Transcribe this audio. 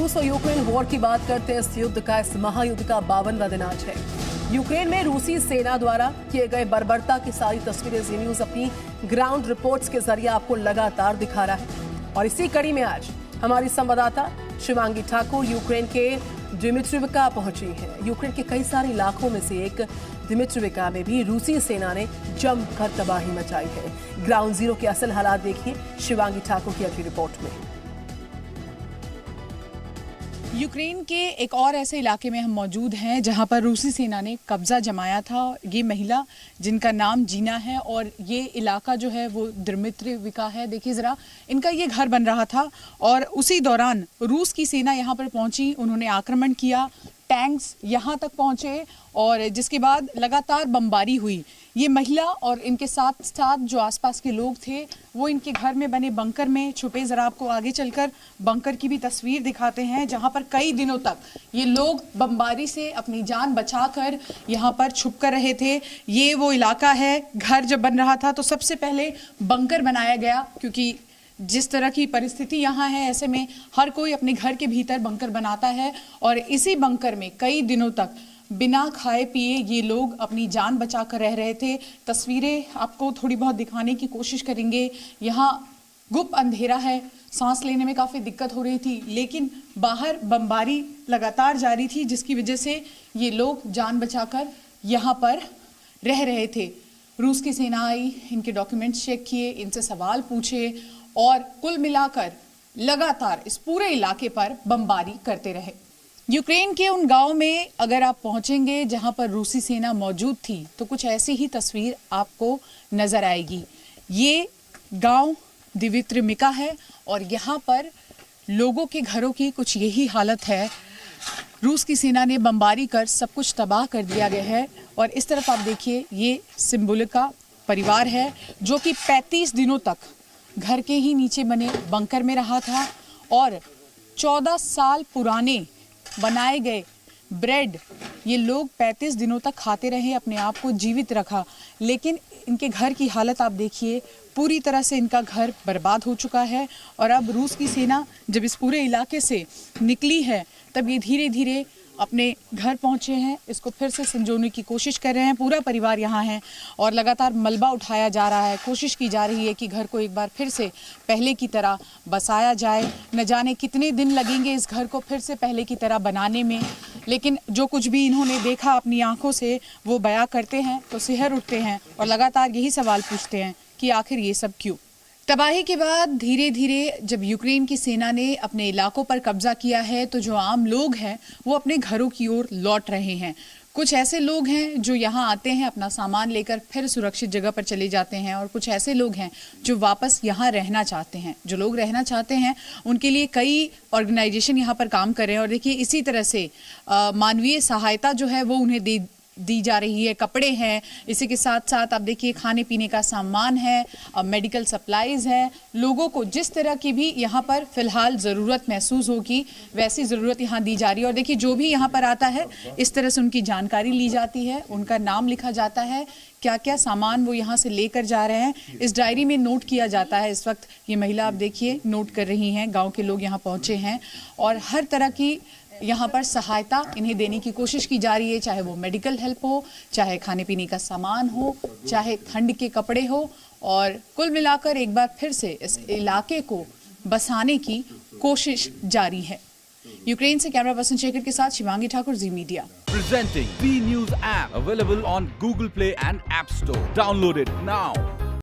रूस और Ukraine war की बात करते हैं। इस युद्ध का, इस महायुद्ध का 52वां दिन आज है। यूक्रेन में रूसी सेना द्वारा किए गए बर्बरता की सारी तस्वीरें जी न्यूज अपनी ग्राउंड रिपोर्ट्स के जरिए आपको लगातार दिखा रहा है। और इसी कड़ी में आज हमारी संवाददाता शिवांगी ठाकुर यूक्रेन के दिमित्रिविका पहुंची है। यूक्रेन के कई सारे इलाकों में से एक दिमित्रिविका में भी रूसी सेना ने जमकर तबाही मचाई है। ग्राउंड जीरो के असल हालात देखिए शिवांगी ठाकुर की अगली रिपोर्ट में। यूक्रेन के एक और ऐसे इलाके में हम मौजूद हैं जहां पर रूसी सेना ने कब्जा जमाया था। ये महिला जिनका नाम जीना है और ये इलाका जो है वो दिमित्रिविका है। देखिए ज़रा, इनका ये घर बन रहा था और उसी दौरान रूस की सेना यहाँ पर पहुंची। उन्होंने आक्रमण किया, टैंक्स यहाँ तक पहुंचे और जिसके बाद लगातार बमबारी हुई। ये महिला और इनके साथ साथ जो आसपास के लोग थे वो इनके घर में बने बंकर में छुपे। ज़रा आपको आगे चलकर बंकर की भी तस्वीर दिखाते हैं जहाँ पर कई दिनों तक ये लोग बमबारी से अपनी जान बचाकर यहाँ पर छुप कर रहे थे। ये वो इलाका है, घर जब बन रहा था तो सबसे पहले बंकर बनाया गया, क्योंकि जिस तरह की परिस्थिति यहाँ है ऐसे में हर कोई अपने घर के भीतर बंकर बनाता है। और इसी बंकर में कई दिनों तक बिना खाए पिए ये लोग अपनी जान बचा कर रह रहे थे। तस्वीरें आपको थोड़ी बहुत दिखाने की कोशिश करेंगे। यहाँ गुप्त अंधेरा है, सांस लेने में काफ़ी दिक्कत हो रही थी, लेकिन बाहर बमबारी लगातार जारी थी जिसकी वजह से ये लोग जान बचाकर यहाँ पर रह रहे थे। रूस की सेना आई, इनके डॉक्यूमेंट्स चेक किए, इनसे सवाल पूछे और कुल मिलाकर लगातार इस पूरे इलाके पर बमबारी करते रहे। यूक्रेन के उन गांव में अगर आप पहुंचेंगे जहां पर रूसी सेना मौजूद थी तो कुछ ऐसी ही तस्वीर आपको नजर आएगी। ये गांव दिमित्रिविका है और यहाँ पर लोगों के घरों की कुछ यही हालत है। रूस की सेना ने बमबारी कर सब कुछ तबाह कर दिया गया है। और इस तरफ आप देखिए, ये सिम्बुलिका परिवार है जो कि 35 दिनों तक घर के ही नीचे बने बंकर में रहा था और 14 साल पुराने बनाए गए ब्रेड ये लोग 35 दिनों तक खाते रहे, अपने आप को जीवित रखा। लेकिन इनके घर की हालत आप देखिए, पूरी तरह से इनका घर बर्बाद हो चुका है। और अब रूस की सेना जब इस पूरे इलाके से निकली है तब ये धीरे धीरे अपने घर पहुंचे हैं, इसको फिर से संजोने की कोशिश कर रहे हैं। पूरा परिवार यहाँ है और लगातार मलबा उठाया जा रहा है, कोशिश की जा रही है कि घर को एक बार फिर से पहले की तरह बसाया जाए। न जाने कितने दिन लगेंगे इस घर को फिर से पहले की तरह बनाने में, लेकिन जो कुछ भी इन्होंने देखा अपनी आंखों से वो बयां करते हैं तो सिहर उठते हैं और लगातार यही सवाल पूछते हैं कि आखिर ये सब क्यों। तबाही के बाद धीरे धीरे जब यूक्रेन की सेना ने अपने इलाकों पर कब्जा किया है तो जो आम लोग हैं वो अपने घरों की ओर लौट रहे हैं। कुछ ऐसे लोग हैं जो यहाँ आते हैं, अपना सामान लेकर फिर सुरक्षित जगह पर चले जाते हैं और कुछ ऐसे लोग हैं जो वापस यहाँ रहना चाहते हैं। जो लोग रहना चाहते हैं उनके लिए कई ऑर्गेनाइजेशन यहाँ पर काम कर रहे हैं और देखिए इसी तरह से मानवीय सहायता जो है वो उन्हें दी जा रही है। कपड़े हैं, इसी के साथ साथ आप देखिए खाने पीने का सामान है, मेडिकल सप्लाईज है। लोगों को जिस तरह की भी यहाँ पर फिलहाल ज़रूरत महसूस होगी वैसी ज़रूरत यहाँ दी जा रही है। और देखिए जो भी यहाँ पर आता है इस तरह से उनकी जानकारी ली जाती है, उनका नाम लिखा जाता है, क्या क्या सामान वो यहाँ से लेकर जा रहे हैं इस डायरी में नोट किया जाता है। इस वक्त ये महिला आप देखिए नोट कर रही हैं, गाँव के लोग यहाँ पहुँचे हैं और हर तरह की यहाँ पर सहायता इन्हें देने की कोशिश की जा रही है, चाहे वो मेडिकल हेल्प हो, चाहे खाने पीने का सामान हो, चाहे ठंड के कपड़े हो। और कुल मिलाकर एक बार फिर से इस इलाके को बसाने की कोशिश जारी है। यूक्रेन से कैमरा पर्सन शेखर के साथ शिवांगी ठाकुर, जी media. Presenting B News app available on Google Play and App Store. Download it now.